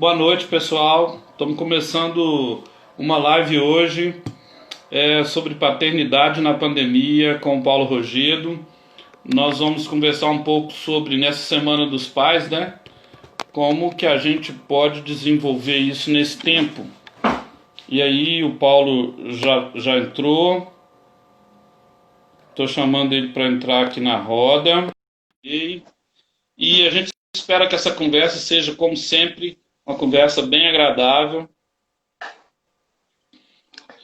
Boa noite, pessoal. Estamos começando uma live hoje sobre paternidade na pandemia com o Paulo Rogério. Nós vamos conversar um pouco sobre, nessa Semana dos Pais, né? Como que a gente pode desenvolver isso nesse tempo. E aí o Paulo já entrou. Estou chamando ele para entrar aqui na roda. E a gente espera que essa conversa seja, como sempre, uma conversa bem agradável.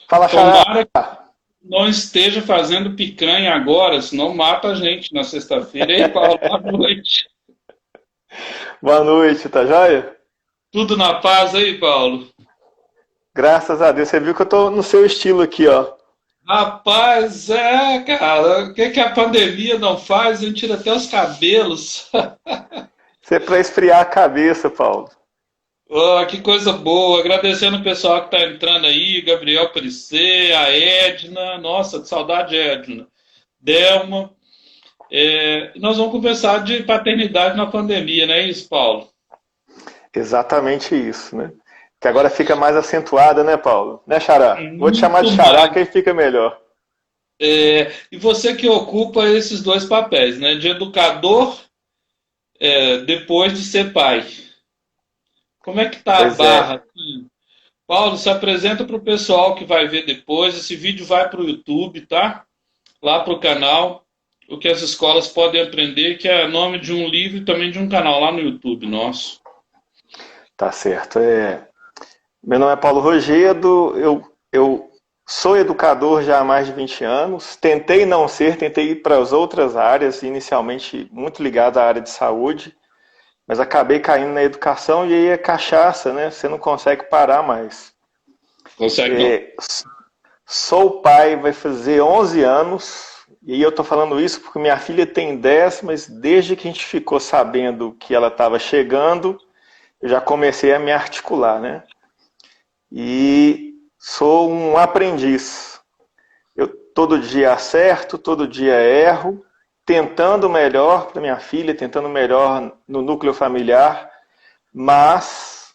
Fala, Xará. Tomara que não esteja fazendo picanha agora, senão mata a gente na sexta-feira. Ei, Paulo, boa noite. Boa noite, tá joia? Tudo na paz aí, Paulo? Graças a Deus, você viu que eu tô no seu estilo aqui, ó. Rapaz, cara, o que a pandemia não faz? A gente tira até os cabelos. Isso é pra esfriar a cabeça, Paulo. Oh, que coisa boa. Agradecendo o pessoal que está entrando aí, Gabriel Perissé, a Edna. Nossa, que saudade, Edna. Delma. Nós vamos conversar de paternidade na pandemia, não é isso, Paulo? Exatamente isso, né? Que agora fica mais acentuada, né, Paulo? Né, Xará? Vou te chamar de Muito Xará mais. que aí fica melhor. E você que ocupa esses dois papéis, né? De educador, depois de ser pai. Como é que tá a Pois barra é. aqui? Paulo, se apresenta para o pessoal que vai ver depois. Esse vídeo vai para o YouTube, tá? Lá para o canal. O que as escolas podem aprender, que é nome de um livro e também de um canal lá no YouTube nosso. Tá certo. Meu nome é Paulo Rogério, eu sou educador já há mais de 20 anos. Tentei não ser, tentei ir para as outras áreas, inicialmente muito ligado à área de saúde. Mas acabei caindo na educação e aí é cachaça, né? Você não consegue parar mais. Consegue não? É, sou pai, vai fazer 11 anos, e aí eu tô falando isso porque minha filha tem 10, mas desde que a gente ficou sabendo que ela estava chegando, eu já comecei a me articular, né? E sou um aprendiz. Eu todo dia acerto, todo dia erro, tentando melhor para minha filha, tentando melhor no núcleo familiar, mas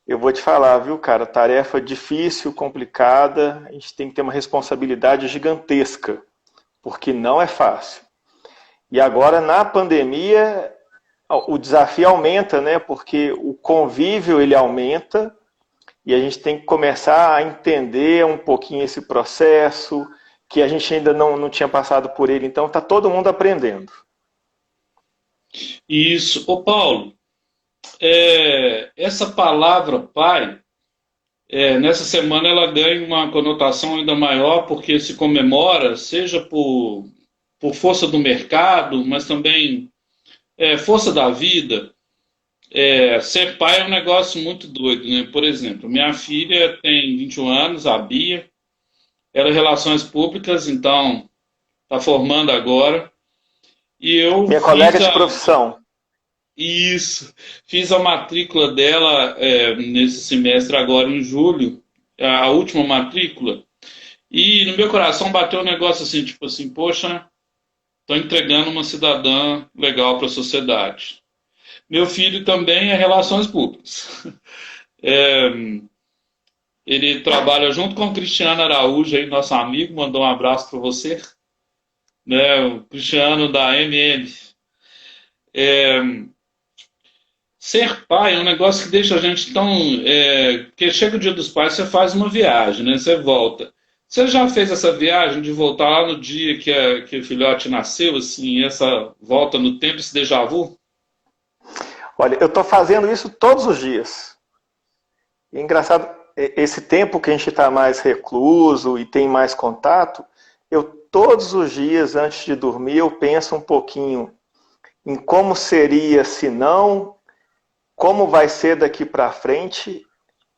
eu vou te falar, viu, cara, tarefa difícil, complicada, a gente tem que ter uma responsabilidade gigantesca, porque não é fácil. E agora, na pandemia, o desafio aumenta, né, porque o convívio, ele aumenta, e a gente tem que começar a entender um pouquinho esse processo, que a gente ainda não tinha passado por ele, então está todo mundo aprendendo. Isso. Ô, Paulo, essa palavra pai, nessa semana ela ganha uma conotação ainda maior porque se comemora, seja por força do mercado, mas também força da vida. Ser pai é um negócio muito doido, né? Por exemplo, minha filha tem 21 anos, a Bia, ela é Relações Públicas, então está formando agora. E eu Minha fiz colega de profissão. isso, fiz a matrícula dela nesse semestre agora em julho, a última matrícula. E no meu coração bateu um negócio assim, tipo assim, poxa, estou entregando uma cidadã legal para a sociedade. Meu filho também é Relações Públicas. É, ele trabalha junto com o Cristiano Araújo, aí, nosso amigo, mandou um abraço para você, né? O Cristiano da MM. É, ser pai é um negócio que deixa a gente tão. Porque chega o dia dos pais, você faz uma viagem, né? Você volta. Você já fez essa viagem de voltar lá no dia que o filhote nasceu, assim, essa volta no tempo, esse déjà vu? Olha, eu estou fazendo isso todos os dias. E é engraçado, esse tempo que a gente está mais recluso e tem mais contato, eu todos os dias, antes de dormir, eu penso um pouquinho em como seria se não, como vai ser daqui para frente,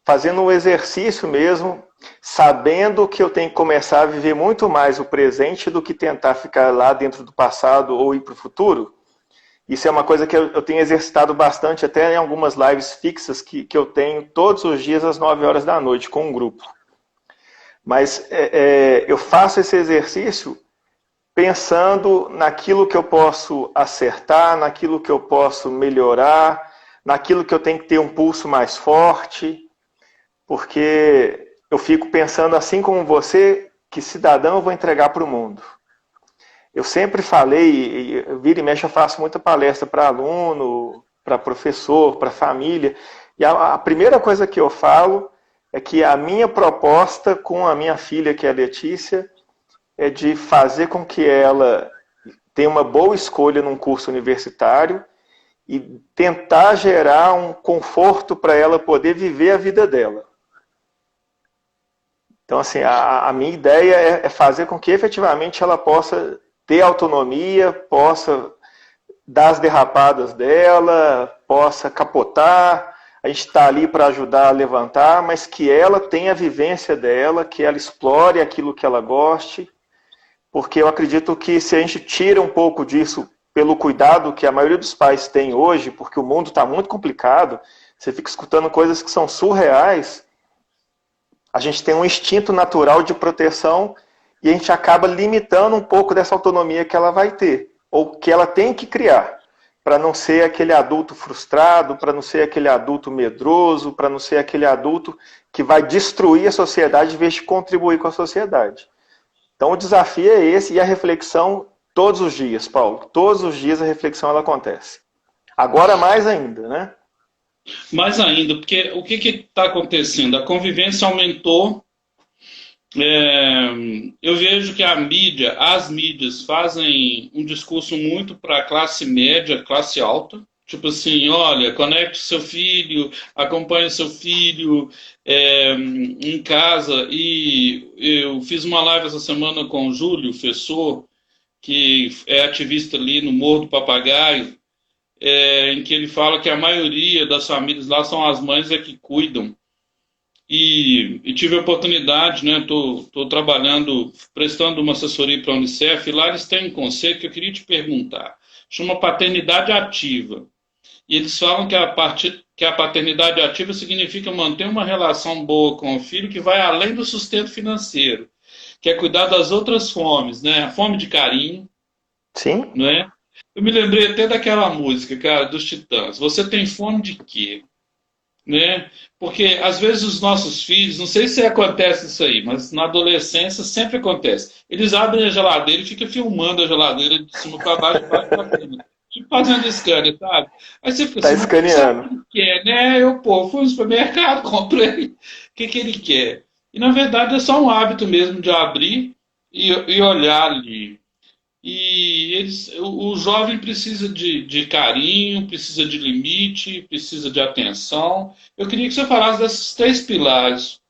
fazendo um exercício mesmo, sabendo que eu tenho que começar a viver muito mais o presente do que tentar ficar lá dentro do passado ou ir para o futuro. Isso é uma coisa que eu tenho exercitado bastante, até em algumas lives fixas que eu tenho todos os dias às 9 horas da noite com um grupo. Mas eu faço esse exercício pensando naquilo que eu posso acertar, naquilo que eu posso melhorar, naquilo que eu tenho que ter um pulso mais forte, porque eu fico pensando, assim como você, que cidadão eu vou entregar para o mundo. Eu sempre falei, vira e mexe eu faço muita palestra para aluno, para professor, para família, e a primeira coisa que eu falo é que a minha proposta com a minha filha, que é a Letícia, é de fazer com que ela tenha uma boa escolha num curso universitário e tentar gerar um conforto para ela poder viver a vida dela. Então, assim, a minha ideia é fazer com que efetivamente ela possa ter autonomia, possa dar as derrapadas dela, possa capotar. A gente está ali para ajudar a levantar, mas que ela tenha a vivência dela, que ela explore aquilo que ela goste, porque eu acredito que se a gente tira um pouco disso pelo cuidado que a maioria dos pais tem hoje, porque o mundo está muito complicado, você fica escutando coisas que são surreais, a gente tem um instinto natural de proteção e a gente acaba limitando um pouco dessa autonomia que ela vai ter, ou que ela tem que criar, para não ser aquele adulto frustrado, para não ser aquele adulto medroso, para não ser aquele adulto que vai destruir a sociedade em vez de contribuir com a sociedade. Então o desafio é esse e a reflexão todos os dias, Paulo. Todos os dias a reflexão ela acontece. Agora mais ainda, né? Mais ainda, porque o que está acontecendo? A convivência aumentou. Eu vejo que as mídias fazem um discurso muito para a classe média, classe alta. Tipo assim, olha, conecte seu filho, acompanhe seu filho em casa. E eu fiz uma live essa semana com o Júlio Fessor, que é ativista ali no Morro do Papagaio, em que ele fala que a maioria das famílias lá são as mães que cuidam. E tive a oportunidade, né? Estou trabalhando, prestando uma assessoria para a Unicef, e lá eles têm um conceito que eu queria te perguntar. Chama paternidade ativa. E eles falam que a paternidade ativa significa manter uma relação boa com o filho que vai além do sustento financeiro, que é cuidar das outras fomes, né? A fome de carinho, Sim. não é? Eu me lembrei até daquela música, cara, dos Titãs. Você tem fome de quê? Né? Porque às vezes os nossos filhos, não sei se acontece isso aí, mas na adolescência sempre acontece. Eles abrem a geladeira e ficam filmando a geladeira de cima para baixo, de baixo para cima. Tipo fazendo scanner, sabe? Aí você fica Tá assim, escaneando. sabe o que ele quer, né? Fui no supermercado, comprei. O que ele quer? E na verdade é só um hábito mesmo de abrir e olhar ali. E o jovem precisa de carinho, precisa de limite, precisa de atenção. Eu queria que você falasse desses três pilares,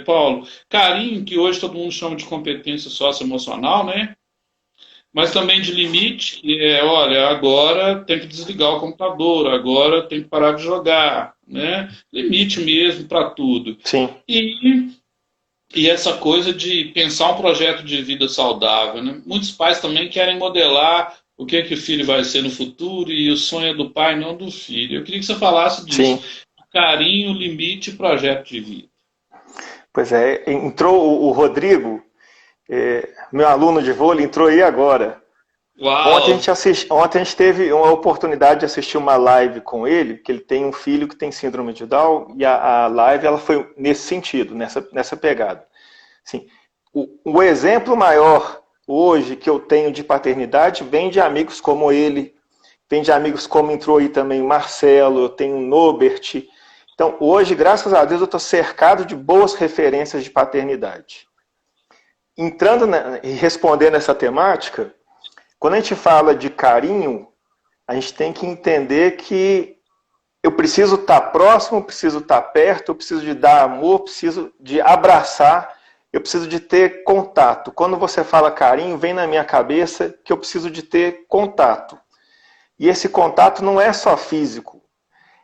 Paulo. Carinho, que hoje todo mundo chama de competência socioemocional, né? Mas também de limite, que olha, agora tem que desligar o computador, agora tem que parar de jogar, né? Limite mesmo para tudo. Sim. E essa coisa de pensar um projeto de vida saudável, né? Muitos pais também querem modelar o que o filho vai ser no futuro e o sonho é do pai, não do filho. Eu queria que você falasse disso. Sim. Carinho, limite e projeto de vida. Pois é, entrou o Rodrigo, meu aluno de vôlei, entrou aí agora. Uau! Ontem a gente teve uma oportunidade de assistir uma live com ele, que ele tem um filho que tem síndrome de Down, e a live ela foi nesse sentido, nessa pegada. Assim, o exemplo maior hoje que eu tenho de paternidade vem de amigos como ele, vem de amigos como entrou aí também o Marcelo, eu tenho o Nobert. Então, hoje, graças a Deus, eu estou cercado de boas referências de paternidade. Entrando e respondendo essa temática, quando a gente fala de carinho, a gente tem que entender que eu preciso estar próximo, preciso estar perto, eu preciso de dar amor, preciso de abraçar, eu preciso de ter contato. Quando você fala carinho, vem na minha cabeça que eu preciso de ter contato. E esse contato não é só físico.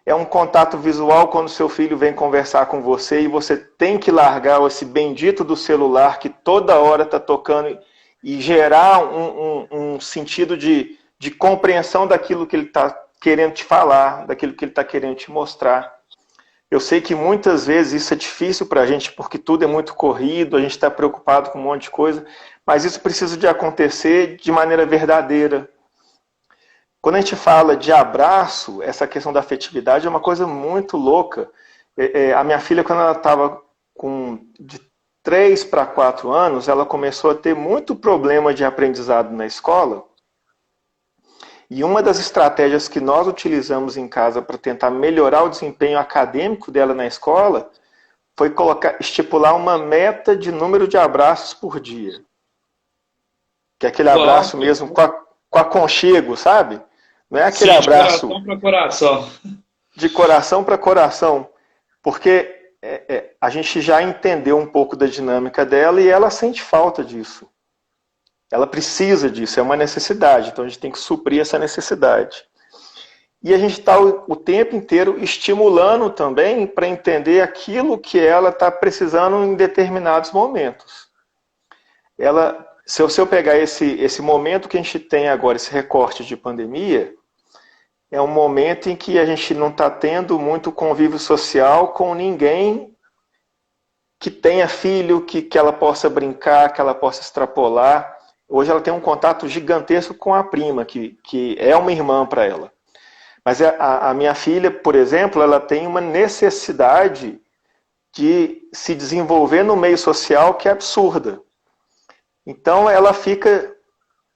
É um contato visual quando seu filho vem conversar com você e você tem que largar esse bendito do celular que toda hora está tocando e gerar um sentido de compreensão daquilo que ele está querendo te falar, daquilo que ele está querendo te mostrar. Eu sei que muitas vezes isso é difícil para a gente, porque tudo é muito corrido, a gente está preocupado com um monte de coisa, mas isso precisa de acontecer de maneira verdadeira. Quando a gente fala de abraço, essa questão da afetividade é uma coisa muito louca. A minha filha, quando ela estava de 3 para 4 anos, ela começou a ter muito problema de aprendizado na escola. E uma das estratégias que nós utilizamos em casa para tentar melhorar o desempenho acadêmico dela na escola foi estipular uma meta de número de abraços por dia. Que é aquele abraço mesmo com aconchego, sabe? Não é aquele abraço de coração para coração. De coração para coração. Porque a gente já entendeu um pouco da dinâmica dela e ela sente falta disso. Ela precisa disso, é uma necessidade. Então a gente tem que suprir essa necessidade. E a gente está o tempo inteiro estimulando também para entender aquilo que ela está precisando em determinados momentos. Se eu pegar esse momento que a gente tem agora, esse recorte de pandemia, é um momento em que a gente não está tendo muito convívio social com ninguém que tenha filho, que ela possa brincar, que ela possa extrapolar. Hoje ela tem um contato gigantesco com a prima, que é uma irmã para ela. Mas a minha filha, por exemplo, ela tem uma necessidade de se desenvolver no meio social que é absurda. Então ela fica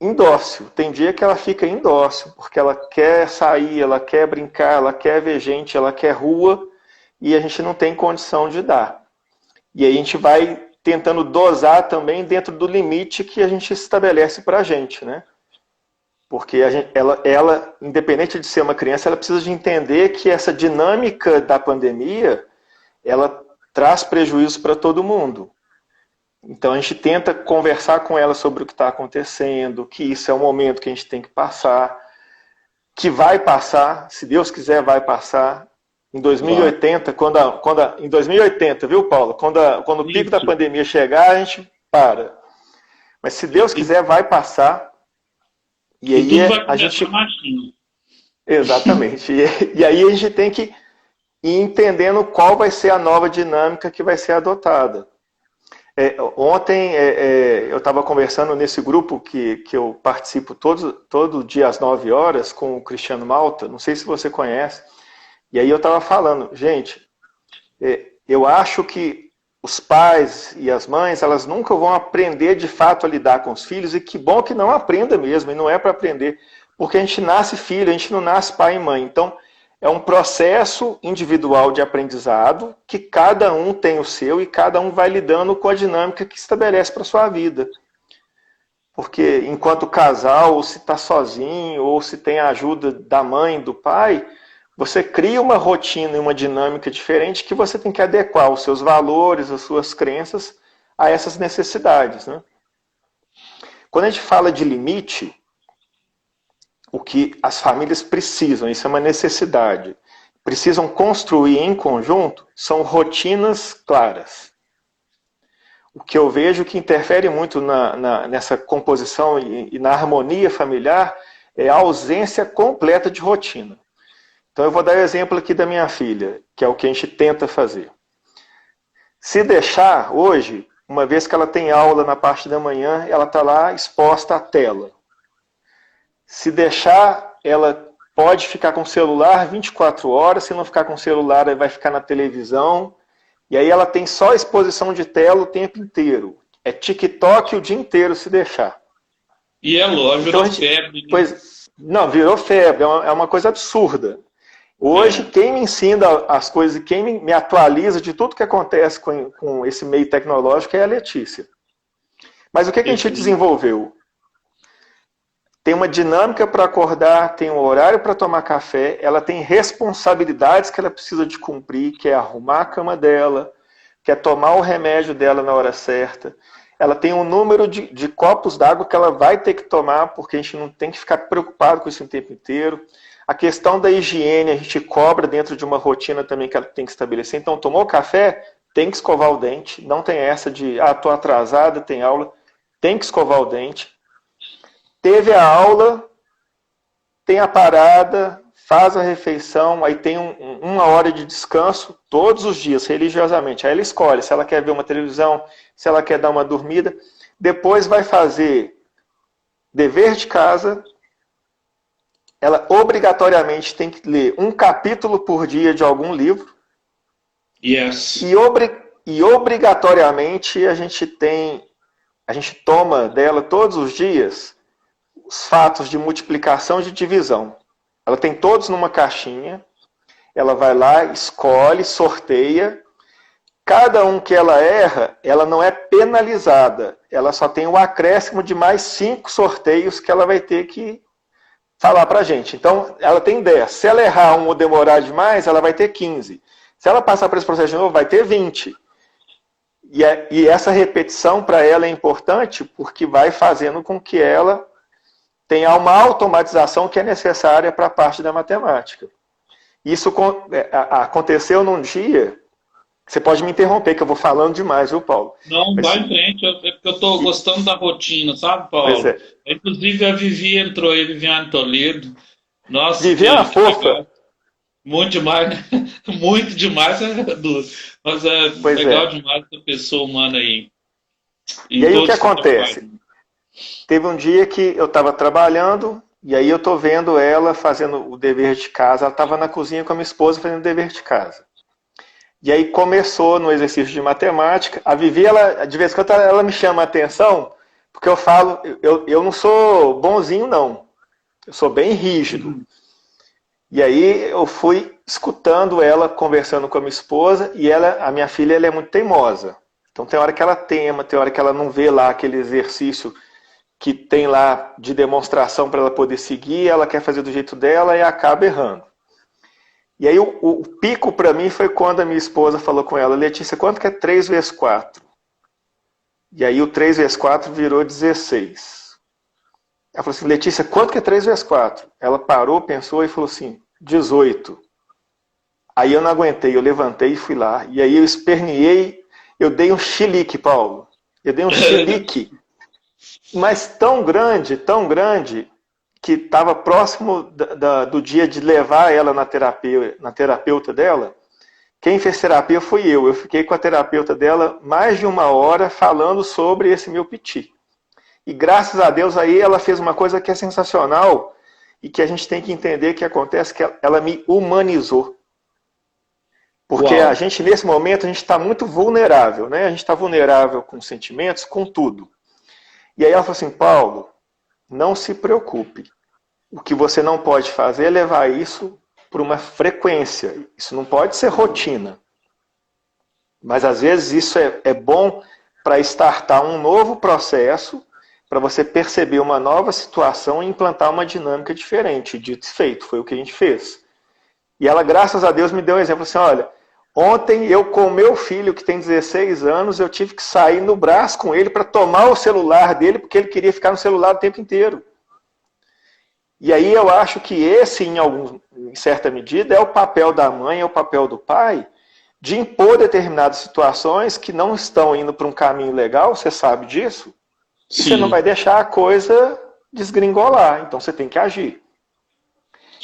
indócil. Tem dia que ela fica indócil, porque ela quer sair, ela quer brincar, ela quer ver gente, ela quer rua, e a gente não tem condição de dar. E aí a gente vai tentando dosar também dentro do limite que a gente estabelece para a gente, né? Porque ela, independente de ser uma criança, ela precisa de entender que essa dinâmica da pandemia, ela traz prejuízo para todo mundo. Então a gente tenta conversar com ela sobre o que está acontecendo, que isso é um momento que a gente tem que passar, que vai passar, se Deus quiser vai passar. Em 2080, em 2080, viu, Paulo? Quando o pico da pandemia chegar, a gente para. Mas se Deus quiser, vai passar. E aí tudo vai a gente. Machinho. Exatamente. E aí a gente tem que ir entendendo qual vai ser a nova dinâmica que vai ser adotada. Ontem eu estava conversando nesse grupo que eu participo todo dia às 9 horas com o Cristiano Malta, não sei se você conhece. E aí eu estava falando, gente, eu acho que os pais e as mães, elas nunca vão aprender de fato a lidar com os filhos, e que bom que não aprenda mesmo, e não é para aprender, porque a gente nasce filho, a gente não nasce pai e mãe. Então, é um processo individual de aprendizado, que cada um tem o seu, e cada um vai lidando com a dinâmica que estabelece para a sua vida. Porque enquanto casal, ou se está sozinho, ou se tem a ajuda da mãe, do pai, você cria uma rotina e uma dinâmica diferente que você tem que adequar os seus valores, as suas crenças a essas necessidades, né? Quando a gente fala de limite, o que as famílias precisam, isso é uma necessidade, precisam construir em conjunto, são rotinas claras. O que eu vejo que interfere muito nessa composição e na harmonia familiar é a ausência completa de rotina. Então eu vou dar o exemplo aqui da minha filha, que é o que a gente tenta fazer. Se deixar, hoje, uma vez que ela tem aula na parte da manhã, ela está lá exposta à tela. Se deixar, ela pode ficar com o celular 24 horas, se não ficar com o celular, ela vai ficar na televisão, e aí ela tem só exposição de tela o tempo inteiro. É TikTok o dia inteiro se deixar. E é lógico, virou febre. Né? Não, virou febre, é uma coisa absurda. Hoje, quem me ensina as coisas e quem me atualiza de tudo que acontece com esse meio tecnológico é a Letícia. Mas o que a gente desenvolveu? Tem uma dinâmica para acordar, tem um horário para tomar café, ela tem responsabilidades que ela precisa de cumprir, que é arrumar a cama dela, que é tomar o remédio dela na hora certa. Ela tem um número de copos d'água que ela vai ter que tomar, porque a gente não tem que ficar preocupado com isso o tempo inteiro. A questão da higiene, a gente cobra dentro de uma rotina também que ela tem que estabelecer. Então, tomou café, tem que escovar o dente. Não tem essa de, estou atrasada, tem aula. Tem que escovar o dente. Teve a aula, tem a parada, faz a refeição, aí tem uma hora de descanso todos os dias, religiosamente. Aí ela escolhe se ela quer ver uma televisão, se ela quer dar uma dormida. Depois vai fazer dever de casa, ela obrigatoriamente tem que ler um capítulo por dia de algum livro. Yes. E obrigatoriamente a gente toma dela todos os dias os fatos de multiplicação e de divisão. Ela tem todos numa caixinha, ela vai lá, escolhe, sorteia. Cada um que ela erra, ela não é penalizada. Ela só tem o acréscimo de mais 5 sorteios que ela vai ter que falar pra gente. Então, ela tem 10. Se ela errar um ou demorar demais, ela vai ter 15. Se ela passar por esse processo de novo, vai ter 20. E essa repetição para ela é importante porque vai fazendo com que ela tenha uma automatização que é necessária para a parte da matemática. Isso aconteceu num dia. Você pode me interromper, que eu vou falando demais, viu, Paulo? Não, vai em frente, é porque eu estou gostando da rotina, sabe, Paulo? Pois é. Inclusive a Vivi entrou aí, Viviane Toledo. Nossa, Vivi é uma fofa. Muito demais, né? Muito demais, mas é legal demais essa pessoa humana aí. E aí o que acontece? Teve um dia que eu estava trabalhando, e aí eu estou vendo ela fazendo o dever de casa. Ela estava na cozinha com a minha esposa fazendo o dever de casa. E aí começou no exercício de matemática. A Vivi, de vez em quando, ela me chama a atenção, porque eu falo, eu não sou bonzinho, não. Eu sou bem rígido. E aí eu fui escutando ela conversando com a minha esposa, e a minha filha, ela é muito teimosa. Então tem hora que ela tema, tem hora que ela não vê lá aquele exercício que tem lá de demonstração para ela poder seguir, ela quer fazer do jeito dela e acaba errando. E aí o pico para mim foi quando a minha esposa falou com ela: Letícia, quanto que é 3 vezes 4? E aí o 3 vezes 4 virou 16. Ela falou assim: Letícia, quanto que é 3 vezes 4? Ela parou, pensou e falou assim: 18. Aí eu não aguentei, eu levantei e fui lá. E aí eu esperneei, eu dei um chilique, Paulo. Eu dei um chilique. Mas tão grande, que estava próximo do dia de levar ela na terapeuta dela. Quem fez terapia fui eu. Eu fiquei com a terapeuta dela mais de 1 hora falando sobre esse meu piti. E graças a Deus aí ela fez uma coisa que é sensacional e que a gente tem que entender que acontece, que ela me humanizou. Porque a gente, nesse momento, a gente está muito vulnerável, né? A gente está vulnerável com sentimentos, com tudo. E aí ela falou assim: Paulo, não se preocupe. O que você não pode fazer é levar isso por uma frequência. Isso não pode ser rotina. Mas às vezes isso é bom para startar um novo processo, para você perceber uma nova situação e implantar uma dinâmica diferente. Dito e feito, foi o que a gente fez. E ela, graças a Deus, me deu um exemplo assim: olha, ontem eu com o meu filho, que tem 16 anos, eu tive que sair no braço com ele para tomar o celular dele, porque ele queria ficar no celular o tempo inteiro. E aí eu acho que esse, em certa medida, é o papel da mãe, é o papel do pai, de impor determinadas situações que não estão indo para um caminho legal, você sabe disso, e você não vai deixar a coisa desgringolar, então você tem que agir.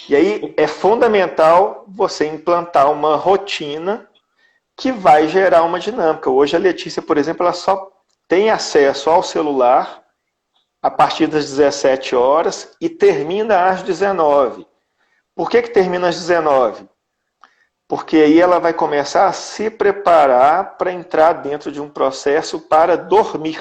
E aí é fundamental você implantar uma rotina que vai gerar uma dinâmica. Hoje a Letícia, por exemplo, ela só tem acesso ao celular a partir das 17 horas e termina às 19. Por que termina às 19? Porque aí ela vai começar a se preparar para entrar dentro de um processo para dormir.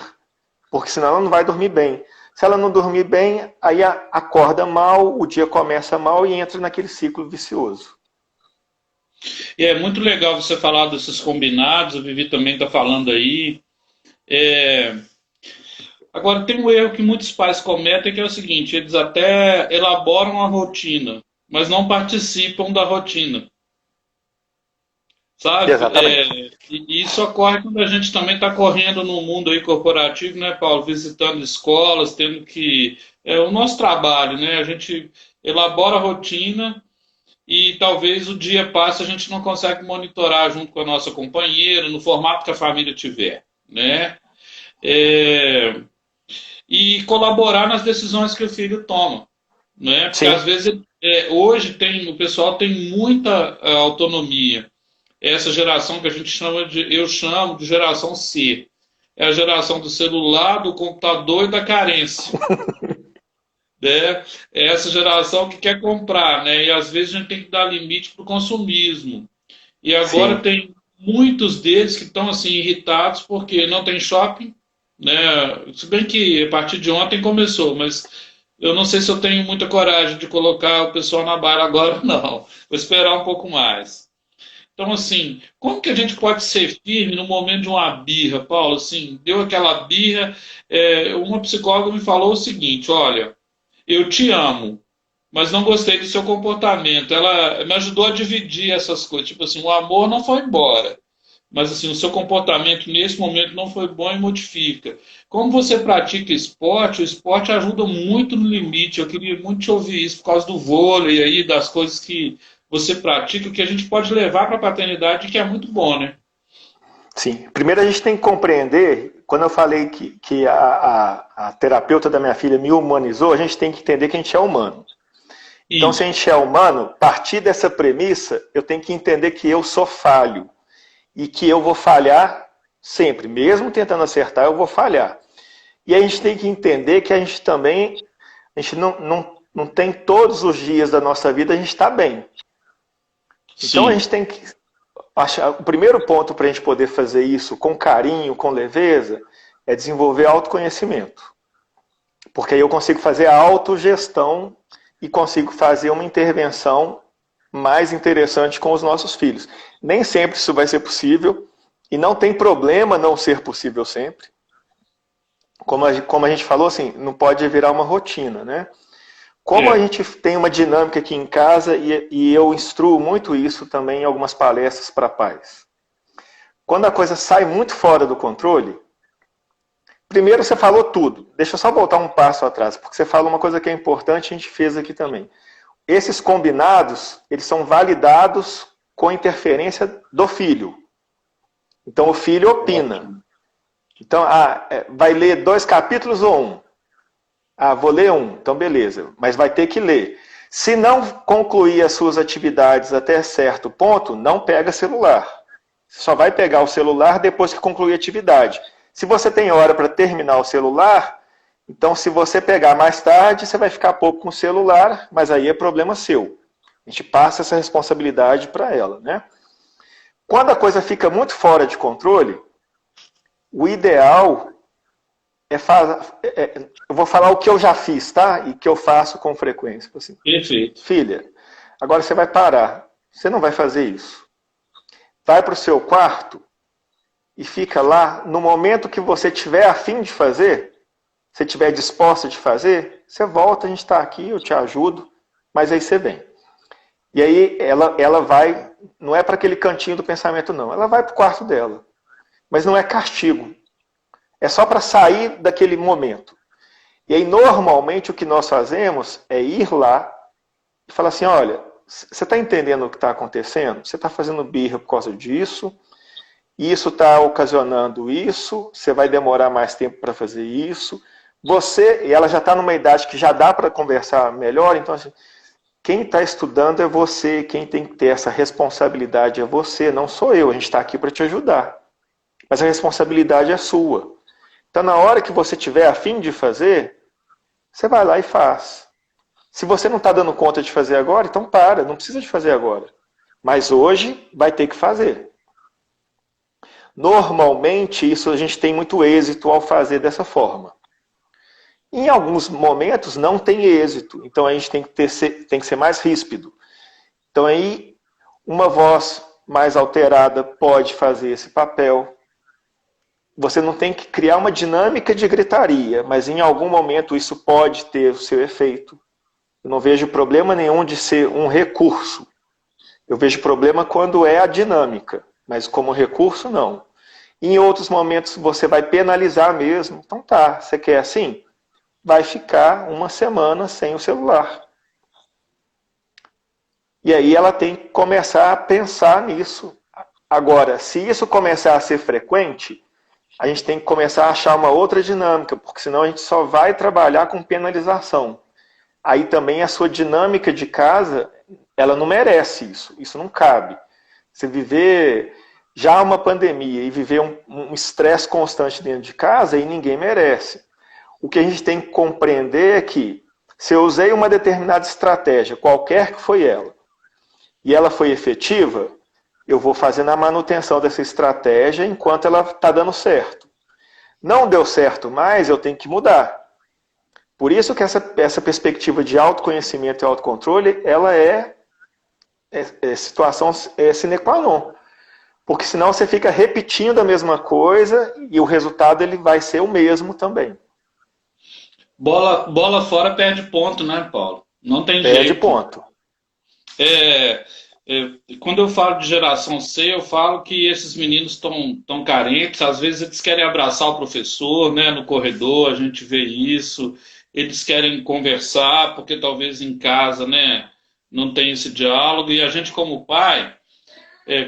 Porque senão ela não vai dormir bem. Se ela não dormir bem, aí acorda mal, o dia começa mal e entra naquele ciclo vicioso. E é muito legal você falar desses combinados, a Vivi também está falando aí. Agora, tem um erro que muitos pais cometem, que é o seguinte: eles até elaboram a rotina, mas não participam da rotina. Sabe? Exatamente. E isso ocorre quando a gente também está correndo no mundo aí corporativo, né, Paulo? Visitando escolas, tendo que... o nosso trabalho, né? A gente elabora a rotina e talvez o dia passe, a gente não consegue monitorar junto com a nossa companheira, no formato que a família tiver, né? E colaborar nas decisões que o filho toma, né? Porque Sim. às vezes hoje o pessoal tem muita autonomia. Essa geração que a gente eu chamo de geração C. É a geração do celular, do computador e da carência. né? É essa geração que quer comprar, né? E às vezes a gente tem que dar limite para o consumismo. E agora Sim. tem muitos deles que estão assim irritados porque não tem shopping, né? Se bem que a partir de ontem começou, mas eu não sei se eu tenho muita coragem de colocar o pessoal na barra agora, não. Vou esperar um pouco mais. Então, assim, como que a gente pode ser firme no momento de uma birra, Paulo? Assim, deu aquela birra, uma psicóloga me falou o seguinte, olha, eu te amo, mas não gostei do seu comportamento. Ela me ajudou a dividir essas coisas. Tipo assim, o amor não foi embora. Mas assim, o seu comportamento nesse momento não foi bom e modifica. Como você pratica esporte, o esporte ajuda muito no limite. Eu queria muito te ouvir isso por causa do vôlei aí, das coisas que você pratica, que a gente pode levar para a paternidade, que é muito bom, né? Sim. Primeiro a gente tem que compreender, quando eu falei que a terapeuta da minha filha me humanizou, a gente tem que entender que a gente é humano. Então, se a Isso. gente é humano, a partir dessa premissa, eu tenho que entender que eu sou falho e que eu vou falhar sempre. Mesmo tentando acertar, eu vou falhar. E a gente tem que entender que a gente também, a gente não tem todos os dias da nossa vida, a gente está bem. Então a Sim. gente tem que achar, o primeiro ponto para a gente poder fazer isso com carinho, com leveza, é desenvolver autoconhecimento. Porque aí eu consigo fazer a autogestão e consigo fazer uma intervenção mais interessante com os nossos filhos. Nem sempre isso vai ser possível e não tem problema não ser possível sempre. Como a gente falou, assim, não pode virar uma rotina, né? Como a É. gente tem uma dinâmica aqui em casa e eu instruo muito isso também em algumas palestras para pais. Quando a coisa sai muito fora do controle, primeiro você falou tudo. Deixa eu só voltar um passo atrás, porque você falou uma coisa que é importante, a gente fez aqui também. Esses combinados, eles são validados com interferência do filho. Então o filho opina. Ótimo. Então, vai ler 2 capítulos ou um? Ah, vou ler um. Então, beleza. Mas vai ter que ler. Se não concluir as suas atividades até certo ponto, não pega celular. Você só vai pegar o celular depois que concluir a atividade. Se você tem hora para terminar o celular, então se você pegar mais tarde, você vai ficar pouco com o celular, mas aí é problema seu. A gente passa essa responsabilidade para ela, né? Quando a coisa fica muito fora de controle, o ideal eu vou falar o que eu já fiz, tá? E que eu faço com frequência. Assim, Perfeito. filha, agora você vai parar. Você não vai fazer isso. Vai para o seu quarto e fica lá. No momento que você tiver a fim de fazer, se estiver disposta de fazer, você volta, a gente está aqui, eu te ajudo, mas aí você vem. E aí ela vai, não é para aquele cantinho do pensamento, não. Ela vai para o quarto dela. Mas não é castigo. É só para sair daquele momento. E aí, normalmente, o que nós fazemos é ir lá e falar assim, olha, você está entendendo o que está acontecendo? Você está fazendo birra por causa disso, isso está ocasionando isso, você vai demorar mais tempo para fazer isso. E ela já está numa idade que já dá para conversar melhor, então, assim, quem está estudando é você, quem tem que ter essa responsabilidade é você, não sou eu, a gente está aqui para te ajudar. Mas a responsabilidade é sua. Então, na hora que você tiver a fim de fazer, você vai lá e faz. Se você não está dando conta de fazer agora, então para, não precisa de fazer agora. Mas hoje vai ter que fazer. Normalmente, isso a gente tem muito êxito ao fazer dessa forma. Em alguns momentos não tem êxito, então a gente tem que ser mais ríspido. Então aí, uma voz mais alterada pode fazer esse papel. Você não tem que criar uma dinâmica de gritaria, mas em algum momento isso pode ter o seu efeito. Eu não vejo problema nenhum de ser um recurso. Eu vejo problema quando é a dinâmica, mas como recurso, não. Em outros momentos você vai penalizar mesmo. Então tá, você quer assim? Vai ficar uma semana sem o celular. E aí ela tem que começar a pensar nisso. Agora, se isso começar a ser frequente, a gente tem que começar a achar uma outra dinâmica, porque senão a gente só vai trabalhar com penalização. Aí também a sua dinâmica de casa, ela não merece isso, isso não cabe. Você viver já uma pandemia e viver um estresse constante dentro de casa, aí ninguém merece. O que a gente tem que compreender é que Se eu usei uma determinada estratégia, qualquer que foi ela, e ela foi efetiva, eu vou fazendo a manutenção dessa estratégia enquanto ela está dando certo. Não deu certo mais, eu tenho que mudar. Por isso que essa perspectiva de autoconhecimento e autocontrole, ela é situação sine qua non. Porque senão você fica repetindo a mesma coisa e o resultado ele vai ser o mesmo também. Bola fora perde ponto, né, Paulo? Não tem Perde jeito. ponto. Quando eu falo de geração C, eu falo que esses meninos estão carentes, às vezes eles querem abraçar o professor, né, no corredor, a gente vê isso, eles querem conversar, porque talvez em casa, né, não tem esse diálogo, e a gente como pai,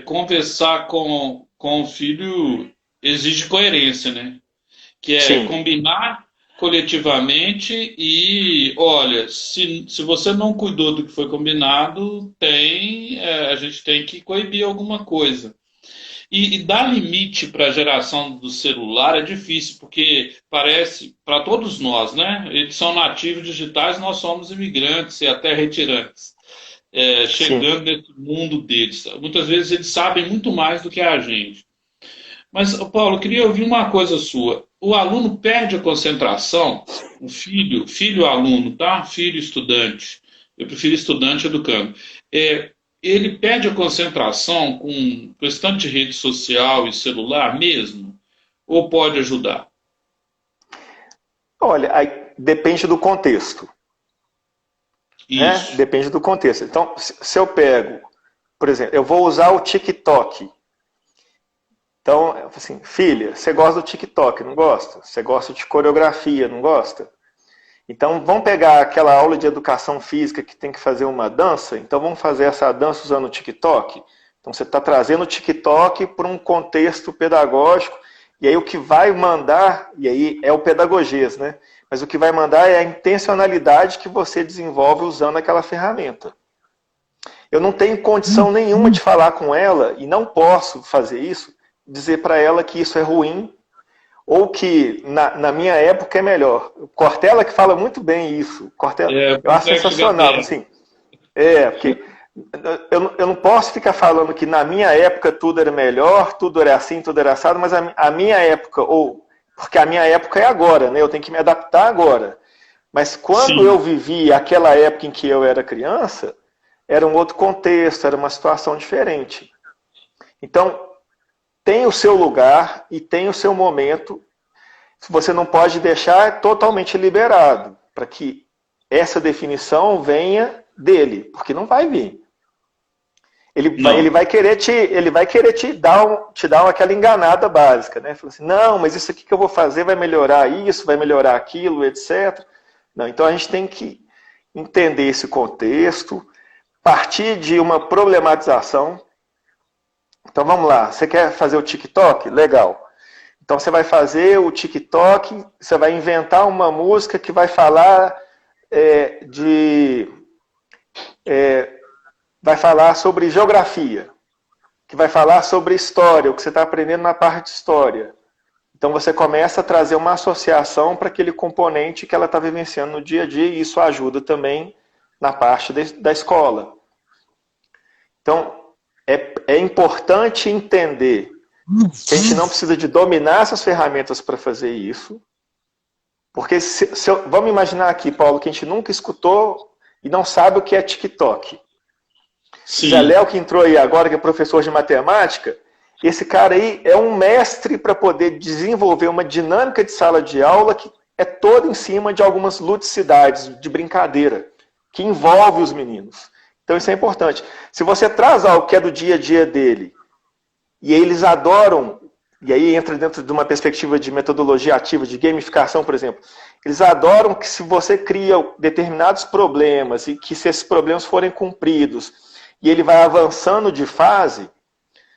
conversar com o filho exige coerência, né? Que é Sim. combinar coletivamente e, olha, se você não cuidou do que foi combinado, a gente tem que coibir alguma coisa. E dar limite para a geração do celular é difícil, porque parece, para todos nós, né? Eles são nativos digitais, nós somos imigrantes e até retirantes, chegando nesse mundo deles. Muitas vezes eles sabem muito mais do que a gente. Mas, Paulo, eu queria ouvir uma coisa sua. O aluno perde a concentração, o filho aluno, tá? Filho estudante. Eu prefiro estudante educando. Ele perde a concentração com questão de rede social e celular mesmo? Ou pode ajudar? Olha, aí depende do contexto. Isso. Né? Depende do contexto. Então, se eu pego, por exemplo, eu vou usar o TikTok. Então, assim, filha, você gosta do TikTok, não gosta? Você gosta de coreografia, não gosta? Então, vamos pegar aquela aula de educação física que tem que fazer uma dança? Então, vamos fazer essa dança usando o TikTok? Então, você está trazendo o TikTok para um contexto pedagógico, e aí o que vai mandar, e aí é o pedagogês, né? Mas o que vai mandar é a intencionalidade que você desenvolve usando aquela ferramenta. Eu não tenho condição nenhuma de falar com ela, e não posso fazer isso, dizer para ela que isso é ruim, ou que na minha época é melhor. Cortella que fala muito bem isso. Cortella, eu acho sensacional. Assim, porque eu não posso ficar falando que na minha época tudo era melhor, tudo era assim, tudo era assado, mas a minha época, porque a minha época é agora, né? Eu tenho que me adaptar agora. Mas quando eu vivi aquela época em que eu era criança, era um outro contexto, era uma situação diferente. Então, tem o seu lugar e tem o seu momento. Você não pode deixar totalmente liberado para que essa definição venha dele, porque não vai vir. Ele vai querer te dar aquela enganada básica, né? Fala assim, não, mas isso aqui que eu vou fazer vai melhorar isso, vai melhorar aquilo, etc. Não, então a gente tem que entender esse contexto, partir de uma problematização. Então vamos lá, você quer fazer o TikTok? Legal. Então você vai fazer o TikTok, você vai inventar uma música que vai falar vai falar sobre geografia, que vai falar sobre história, o que você está aprendendo na parte de história. Então você começa a trazer uma associação para aquele componente que ela está vivenciando no dia a dia, e isso ajuda também na parte da escola. Então, é importante entender que a gente não precisa de dominar essas ferramentas para fazer isso. Porque vamos imaginar aqui, Paulo, que a gente nunca escutou e não sabe o que é TikTok. Zé Léo, que entrou aí agora, que é professor de matemática, esse cara aí é um mestre para poder desenvolver uma dinâmica de sala de aula que é toda em cima de algumas ludicidades, de brincadeira, que envolve os meninos. Então isso é importante. Se você traz algo que é do dia a dia dele, e eles adoram, e aí entra dentro de uma perspectiva de metodologia ativa, de gamificação, por exemplo, eles adoram que se você cria determinados problemas, e que se esses problemas forem cumpridos, e ele vai avançando de fase,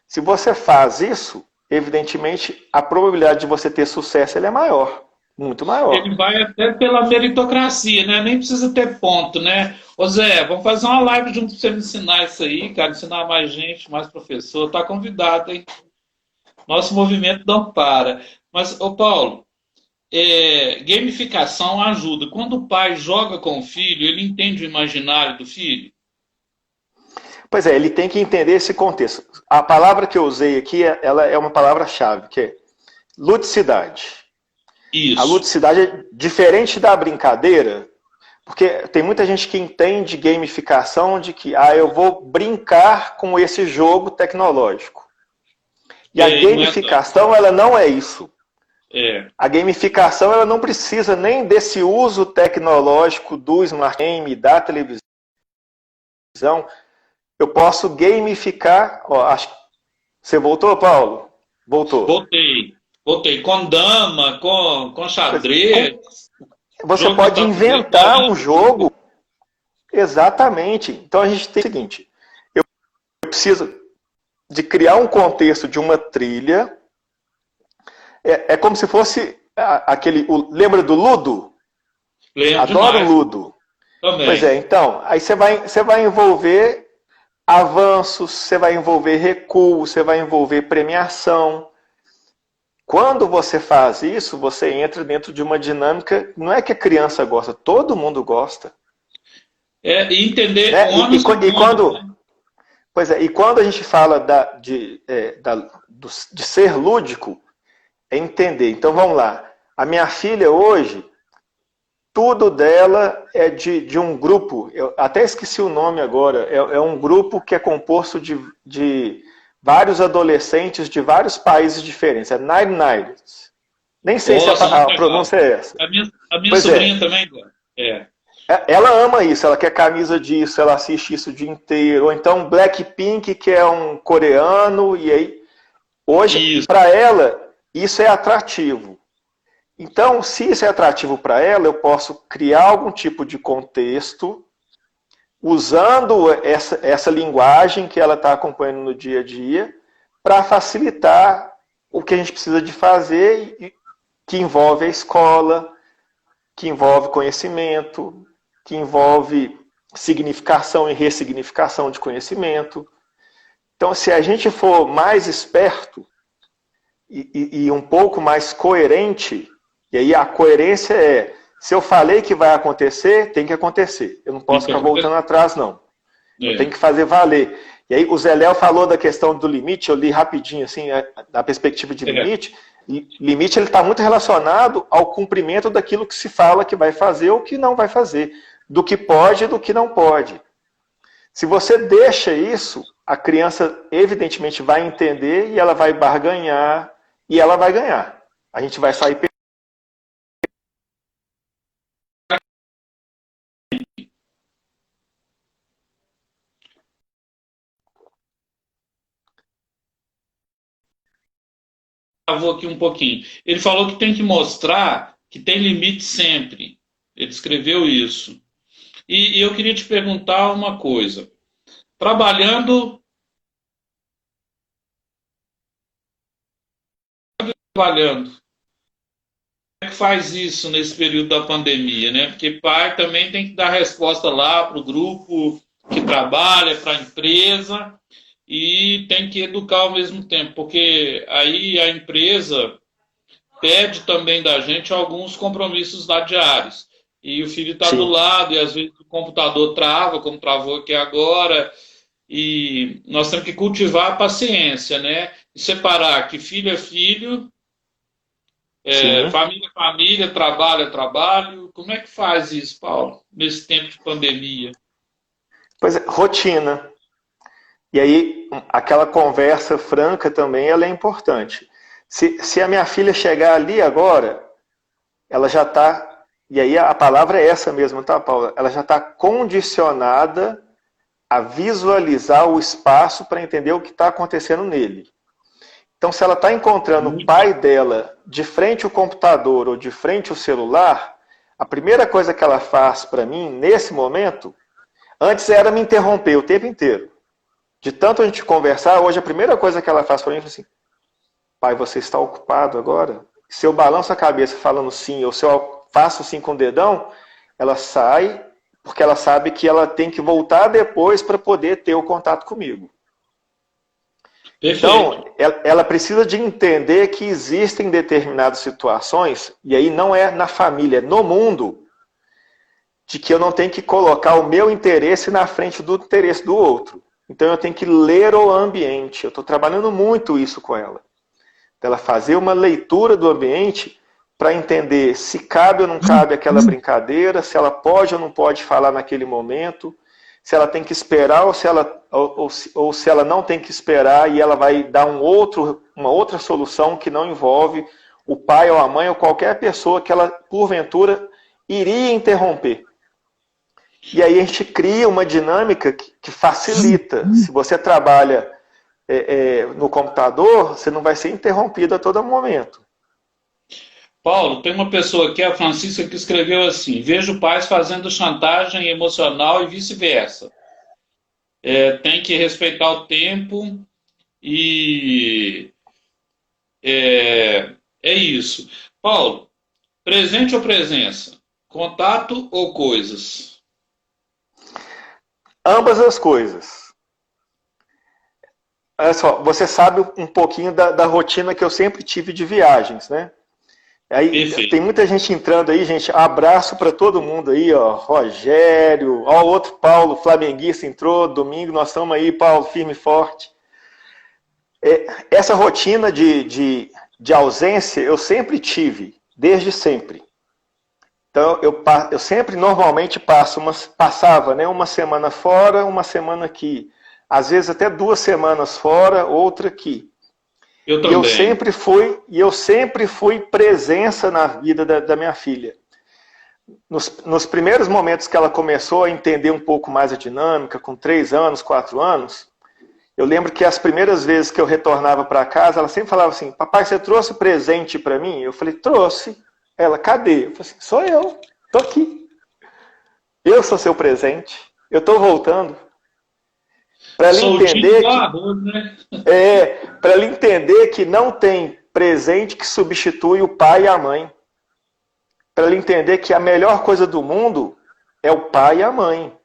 se você faz isso, evidentemente a probabilidade de você ter sucesso é maior. Muito maior. Ele vai até pela meritocracia, né? Nem precisa ter ponto, né? Ô Zé, vamos fazer uma live junto para você me ensinar isso aí, cara. Ensinar mais gente, mais professor. Tá convidado, hein? Nosso movimento não para. Mas, ô Paulo, gamificação ajuda. Quando o pai joga com o filho, ele entende o imaginário do filho? Pois é, ele tem que entender esse contexto. A palavra que eu usei aqui, ela é uma palavra-chave, que é ludicidade. A Isso. ludicidade é diferente da brincadeira, porque tem muita gente que entende gamificação de que eu vou brincar com esse jogo tecnológico. E a Não é, gamificação, ela não é isso. é, A gamificação, ela não precisa nem desse uso tecnológico do smart game, da televisão. Eu posso gamificar. Ó, acho que você voltou, Paulo? Voltou. Voltei. Voltei. Com dama, com xadrez, Você jogo de pode tabuleiro. inventar um jogo. Exatamente. Então a gente tem o seguinte: eu preciso de criar um contexto de uma trilha. É como se fosse aquele. Lembra do Ludo? Lembro Adoro demais. Ludo. Também. Pois é, então, aí você vai envolver avanços, você vai envolver recuo, você vai envolver premiação. Quando você faz isso, você entra dentro de uma dinâmica, não é que a criança gosta, todo mundo gosta. E entender Né? o ônus e bônus, Quando, né? pois é, e quando a gente fala de ser lúdico, é entender. Então vamos lá. A minha filha hoje, tudo dela é de um grupo, eu até esqueci o nome agora, é um grupo que é composto de vários adolescentes de vários países diferentes. É Nine Niles. Nem sei se Nossa, muito a legal. pronúncia é essa. A minha Pois é, sobrinha também, é. ela ama isso, ela quer camisa disso, ela assiste isso o dia inteiro. Ou então Blackpink, que é um coreano, e aí. Hoje, Isso. para ela, isso é atrativo. Então, se isso é atrativo para ela, eu posso criar algum tipo de contexto usando essa linguagem que ela está acompanhando no dia a dia para facilitar o que a gente precisa de fazer, que envolve a escola, que envolve conhecimento, que envolve significação e ressignificação de conhecimento. Então, se a gente for mais esperto e um pouco mais coerente, e aí a coerência é, se eu falei que vai acontecer, tem que acontecer. Eu não posso ficar voltando atrás, não. Eu tenho que fazer valer. E aí o Zé Léo falou da questão do limite, eu li rapidinho, assim, da perspectiva de limite. Limite ele está muito relacionado ao cumprimento daquilo que se fala que vai fazer ou que não vai fazer, do que pode e do que não pode. Se você deixa isso, a criança evidentemente vai entender e ela vai barganhar e ela vai ganhar. A gente vai sair Travou aqui um pouquinho. Ele falou que tem que mostrar que tem limite sempre. Ele escreveu isso. E eu queria te perguntar uma coisa. Trabalhando, como é que faz isso nesse período da pandemia, né? Porque pai também tem que dar resposta lá para o grupo que trabalha, para a empresa, e tem que educar ao mesmo tempo, porque aí a empresa pede também da gente alguns compromissos lá diários. E o filho está do Sim. lado, e às vezes o computador trava, como travou aqui agora, e nós temos que cultivar a paciência, né? E separar que filho é filho, Sim. família é família, trabalho é trabalho. Como é que faz isso, Paulo, nesse tempo de pandemia? Pois é, rotina. E aí, aquela conversa franca também, ela é importante. Se a minha filha chegar ali agora, ela já está, e aí a palavra é essa mesmo, tá, Paula? Ela já está condicionada a visualizar o espaço para entender o que está acontecendo nele. Então, se ela está encontrando o pai dela de frente ao computador ou de frente ao celular, a primeira coisa que ela faz para mim, nesse momento, antes era me interromper o tempo inteiro. De tanto a gente conversar, hoje a primeira coisa que ela faz para mim é assim: pai, você está ocupado agora? Se eu balanço a cabeça falando sim, ou se eu faço sim com o dedão, ela sai, porque ela sabe que ela tem que voltar depois para poder ter o contato comigo. Perfeito. Então, ela precisa de entender que existem determinadas situações, e aí não é na família, é no mundo, de que eu não tenho que colocar o meu interesse na frente do interesse do outro. Então eu tenho que ler o ambiente. Eu estou trabalhando muito isso com ela. Ela fazer uma leitura do ambiente para entender se cabe ou não cabe aquela brincadeira, se ela pode ou não pode falar naquele momento, se ela tem que esperar ou se ela não tem que esperar e ela vai dar uma outra solução que não envolve o pai ou a mãe ou qualquer pessoa que ela, porventura, iria interromper. E aí a gente cria uma dinâmica que facilita. Se você trabalha no computador, você não vai ser interrompido a todo momento. Paulo, tem uma pessoa aqui, a Francisca, que escreveu assim: vejo pais fazendo chantagem emocional e vice-versa. Tem que respeitar o tempo e é isso. Paulo, presente ou presença? Contato ou coisas? Ambas as coisas. Olha só, você sabe um pouquinho da rotina que eu sempre tive de viagens, né? Aí tem Perfeito. muita gente entrando aí, gente. Abraço para todo mundo aí, ó. Rogério, ó, o outro Paulo, flamenguista, entrou domingo. Nós estamos aí, Paulo, firme e forte. Essa rotina de ausência eu sempre tive, desde sempre. Então eu sempre normalmente passava, né, uma semana fora, uma semana aqui. Às vezes até 2 semanas fora, outra aqui. Eu E também. eu sempre fui presença na vida da minha filha. Nos primeiros momentos que ela começou a entender um pouco mais a dinâmica, com 3 anos, 4 anos, eu lembro que as primeiras vezes que eu retornava para casa, ela sempre falava assim: papai, você trouxe presente para mim? Eu falei: trouxe. Ela: cadê? Eu falei assim: sou eu, tô aqui. Eu sou seu presente. Eu tô voltando. Para ela Soltinho entender igual que arroz, né? para ela entender que não tem presente que substitui o pai e a mãe. Para ela entender que a melhor coisa do mundo é o pai e a mãe.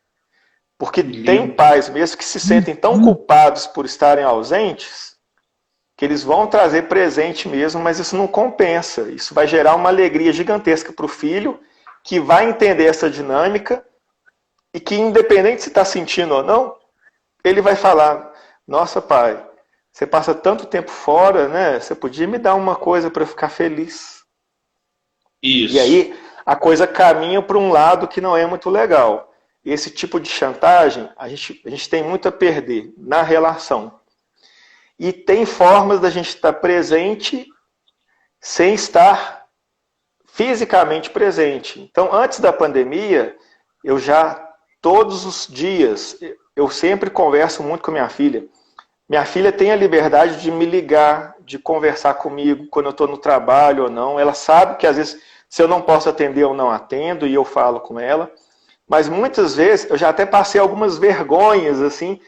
Porque tem Lindo. pais mesmo que se sentem tão culpados por estarem ausentes que eles vão trazer presente mesmo, mas isso não compensa. Isso vai gerar uma alegria gigantesca para o filho, que vai entender essa dinâmica e que, independente se está sentindo ou não, ele vai falar: nossa, pai, você passa tanto tempo fora, né? Você podia me dar uma coisa para eu ficar feliz. E Isso. aí a coisa caminha para um lado que não é muito legal. Esse tipo de chantagem, a gente tem muito a perder na relação. E tem formas da gente estar presente sem estar fisicamente presente. Então, antes da pandemia, eu já, todos os dias, eu sempre converso muito com minha filha. Minha filha tem a liberdade de me ligar, de conversar comigo quando eu estou no trabalho ou não. Ela sabe que às vezes, se eu não posso atender, eu não atendo e eu falo com ela. Mas muitas vezes eu já até passei algumas vergonhas assim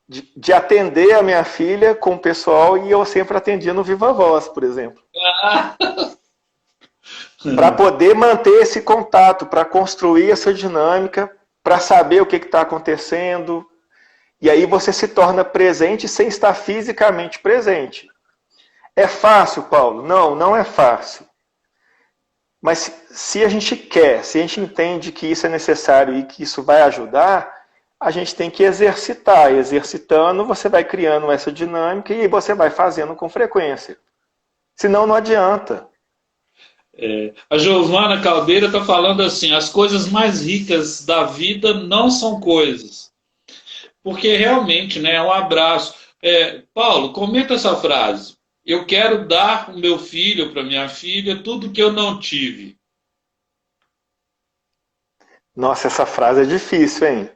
de atender a minha filha com o pessoal e eu sempre atendia no Viva Voz, por exemplo. Ah, Para poder manter esse contato, para construir essa dinâmica, para saber o que está acontecendo. E aí você se torna presente sem estar fisicamente presente. É fácil, Paulo? Não, não é fácil. Mas se a gente quer, se a gente entende que isso é necessário e que isso vai ajudar, a gente tem que exercitar. Exercitando, você vai criando essa dinâmica e você vai fazendo com frequência. Senão não adianta. a Giovana Caldeira está falando assim: as coisas mais ricas da vida não são coisas. Porque realmente, né, é um abraço. Paulo, comenta essa frase. Eu quero dar o meu filho para minha filha tudo que eu não tive. Nossa, essa frase é difícil, hein?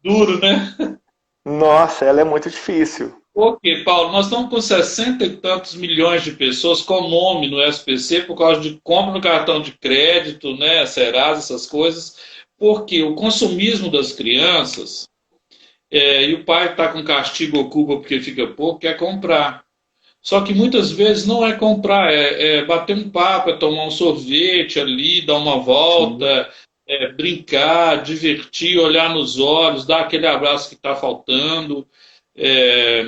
Duro, né? Nossa, ela é muito difícil. Porque, Paulo, nós estamos com 60 e tantos milhões de pessoas com nome no SPC por causa de compra no cartão de crédito, né, Serasa, essas coisas, porque o consumismo das crianças, e o pai está com castigo ou culpa porque fica pouco, quer comprar. Só que muitas vezes não é comprar, é bater um papo, é tomar um sorvete ali, dar uma Sim. volta, brincar, divertir, olhar nos olhos, dar aquele abraço que está faltando,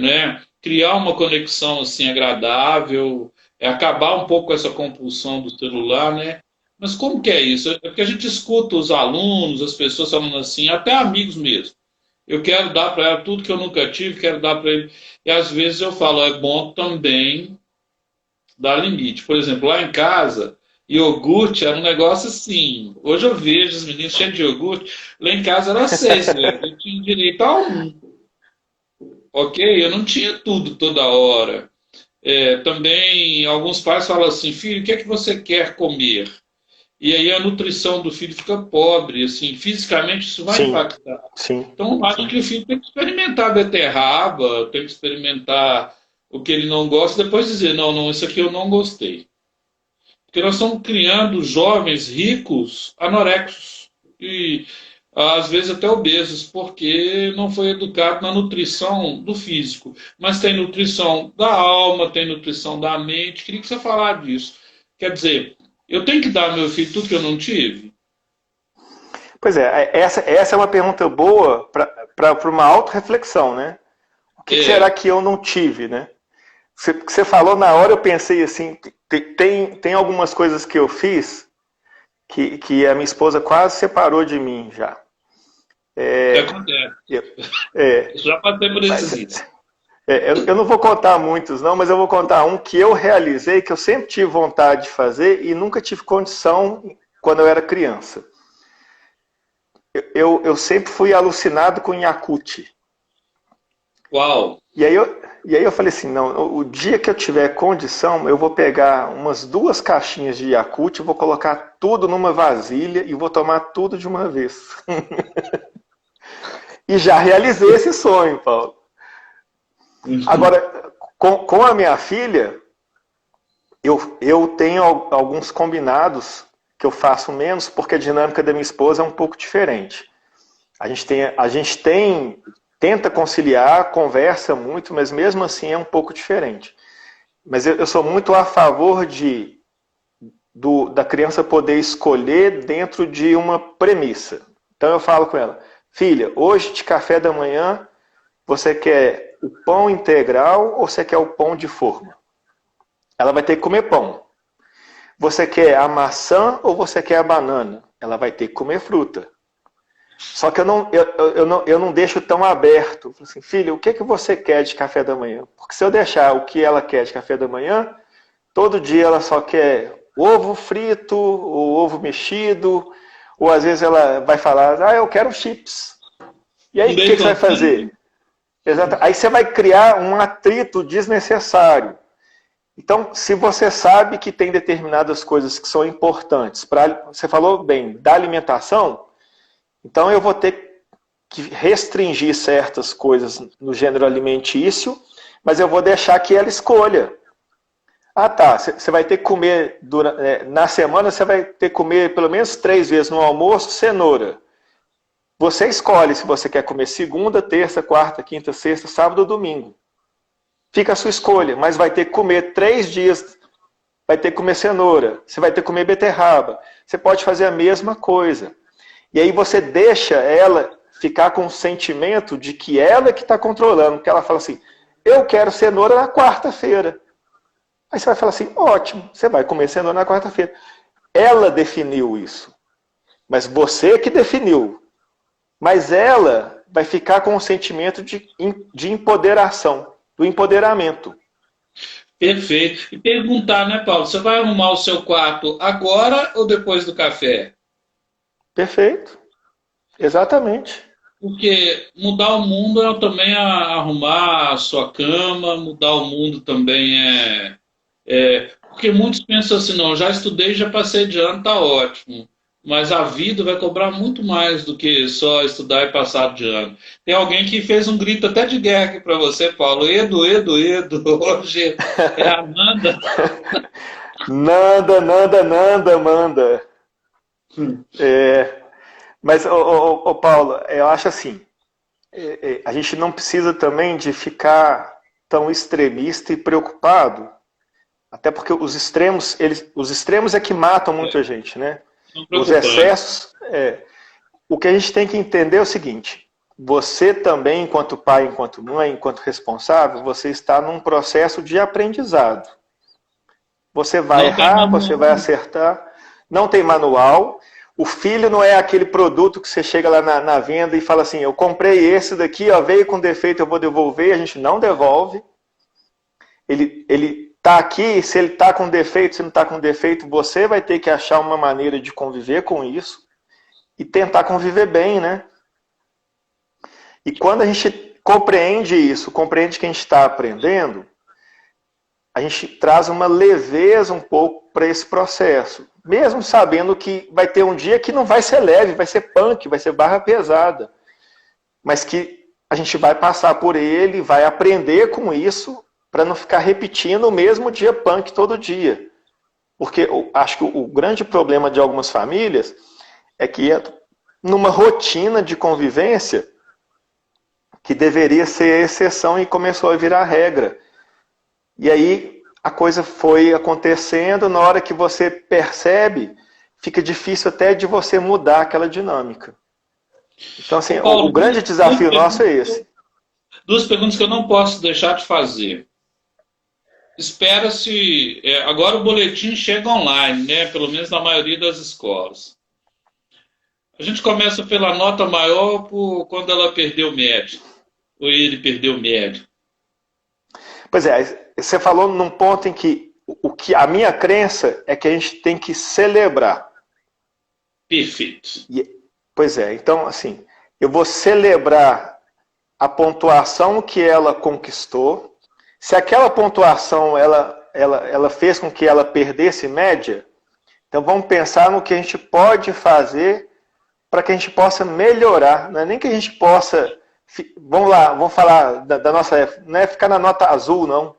né? criar uma conexão assim agradável, acabar um pouco com essa compulsão do celular, né? Mas como que é isso? É porque a gente escuta os alunos, as pessoas falando assim, até amigos mesmo. Eu quero dar para ela tudo que eu nunca tive, quero dar para ele. E às vezes eu falo, é bom também dar limite. Por exemplo, lá em casa, iogurte era um negócio assim. Hoje eu vejo os meninos cheios de iogurte. Lá em casa era seis, velho. Eu tinha direito a um. Ok? Eu não tinha tudo toda hora. Também alguns pais falam assim, filho, o que é que você quer comer? E aí a nutrição do filho fica pobre, assim, fisicamente isso vai Sim, impactar. sim, Então, eu acho sim. que o filho tem que experimentar a beterraba, tem que experimentar o que ele não gosta, depois dizer, não, não, isso aqui eu não gostei. Porque nós estamos criando jovens ricos anorexos e às vezes até obesos, porque não foi educado na nutrição do físico. Mas tem nutrição da alma, tem nutrição da mente. Queria que você falasse disso. Quer dizer, eu tenho que dar ao meu filho tudo que eu não tive? Pois é, essa é uma pergunta boa para uma autorreflexão, né? O que será É, que eu não tive, né? Você falou na hora, eu pensei assim, tem algumas coisas que eu fiz que a minha esposa quase separou de mim já. que acontece. Eu, é, Já passei por esses mas, riscos. eu não vou contar muitos não, mas eu vou contar um que eu realizei, que eu sempre tive vontade de fazer e nunca tive condição quando eu era criança. Eu sempre fui alucinado com Yakult. Uau! E aí eu falei assim, não, o dia que eu tiver condição, eu vou pegar umas 2 caixinhas de Yakult, vou colocar tudo numa vasilha e vou tomar tudo de uma vez. E já realizei esse sonho, Paulo. Agora, com a minha filha, eu tenho alguns combinados que eu faço menos, porque a dinâmica da minha esposa é um pouco diferente. A gente tenta conciliar, conversa muito, mas mesmo assim é um pouco diferente. Mas eu sou muito a favor da criança poder escolher dentro de uma premissa. Então eu falo com ela, filha, hoje de café da manhã, você quer o pão integral ou você quer o pão de forma? Ela vai ter que comer pão. Você quer a maçã ou você quer a banana? Ela vai ter que comer fruta. Só que eu não deixo tão aberto. Eu falo assim, filha, o que você quer de café da manhã? Porque se eu deixar o que ela quer de café da manhã, todo dia ela só quer ovo frito, ou ovo mexido, ou às vezes ela vai falar, eu quero chips. E aí Um o que você vai baconzinho. fazer? Exato. Aí você vai criar um atrito desnecessário. Então, se você sabe que tem determinadas coisas que são importantes, você falou bem, da alimentação, então eu vou ter que restringir certas coisas no gênero alimentício, mas eu vou deixar que ela escolha. Ah, tá, você vai ter que comer, na semana você vai ter que comer pelo menos 3 vezes no almoço cenoura. Você escolhe se você quer comer segunda, terça, quarta, quinta, sexta, sábado ou domingo. Fica a sua escolha, mas vai ter que comer 3 dias, vai ter que comer cenoura, você vai ter que comer beterraba. Você pode fazer a mesma coisa. E aí você deixa ela ficar com o sentimento de que ela que está controlando, porque ela fala assim, eu quero cenoura na quarta-feira. Aí você vai falar assim, ótimo, você vai comer cenoura na quarta-feira. Ela definiu isso, mas você que definiu. Mas ela vai ficar com o sentimento de empoderação, do empoderamento. Perfeito. E perguntar, né, Paulo? Você vai arrumar o seu quarto agora ou depois do café? Perfeito, exatamente. Porque mudar o mundo é também arrumar a sua cama, mudar o mundo também porque muitos pensam assim, não, já estudei, já passei de ano, tá ótimo. Mas a vida vai cobrar muito mais do que só estudar e passar de ano. Tem alguém que fez um grito até de guerra aqui para você, Paulo. Edu, Edu, Edu. Hoje é a Amanda. Nanda, Nanda, Nanda, Manda. É, mas, Paulo, eu acho assim, a gente não precisa também de ficar tão extremista e preocupado, até porque os extremos é que matam muita gente, né? Não Os preocupante. excessos, o que a gente tem que entender é o seguinte, você também, enquanto pai, enquanto mãe, enquanto responsável, você está num processo de aprendizado. Você vai Não tem errar, você vai manual. acertar, não tem manual. O filho não é aquele produto que você chega lá na venda e fala assim, eu comprei esse daqui, ó, veio com defeito, eu vou devolver. A gente não devolve. Ele tá aqui, se ele tá com defeito, se não tá com defeito, você vai ter que achar uma maneira de conviver com isso e tentar conviver bem, né? E quando a gente compreende isso, compreende que a gente está aprendendo, a gente traz uma leveza um pouco para esse processo. Mesmo sabendo que vai ter um dia que não vai ser leve, vai ser punk, vai ser barra pesada. Mas que a gente vai passar por ele, vai aprender com isso, para não ficar repetindo o mesmo dia punk todo dia. Porque eu acho que o grande problema de algumas famílias é que numa rotina de convivência que deveria ser exceção e começou a virar regra. E aí a coisa foi acontecendo, na hora que você percebe, fica difícil até de você mudar aquela dinâmica. Então, assim, Paulo, o grande desafio nosso é esse. duas perguntas que eu não posso deixar de fazer. Espera-se, agora o boletim chega online, né? Pelo menos na maioria das escolas. A gente começa pela nota maior por quando ela perdeu médio, ou ele perdeu médio. Pois é, você falou num ponto em que a minha crença é que a gente tem que celebrar. Perfeito. Pois é, então assim, eu vou celebrar a pontuação que ela conquistou. Se aquela pontuação ela fez com que ela perdesse média, então vamos pensar no que a gente pode fazer para que a gente possa melhorar. Não é nem que a gente possa. Vamos lá, vamos falar da nossa época. Não é ficar na nota azul, não.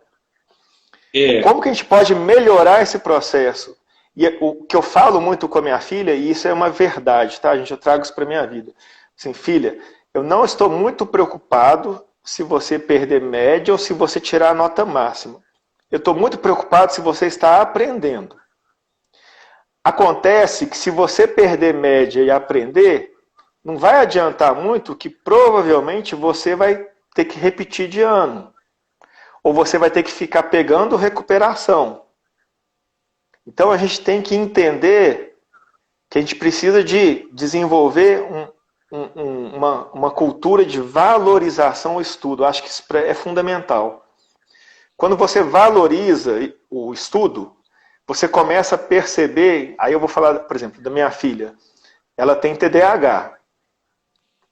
Como que a gente pode melhorar esse processo? E o que eu falo muito com a minha filha, e isso é uma verdade, tá, gente? Eu trago isso para a minha vida. Assim, filha, eu não estou muito preocupado se você perder média ou se você tirar a nota máxima. Eu estou muito preocupado se você está aprendendo. Acontece que se você perder média e aprender, não vai adiantar muito que provavelmente você vai ter que repetir de ano. Ou você vai ter que ficar pegando recuperação. Então a gente tem que entender que a gente precisa de desenvolver uma cultura de valorização ao estudo. Eu acho que isso é fundamental. Quando você valoriza o estudo, você começa a perceber, aí eu vou falar, por exemplo, da minha filha. Ela tem TDAH.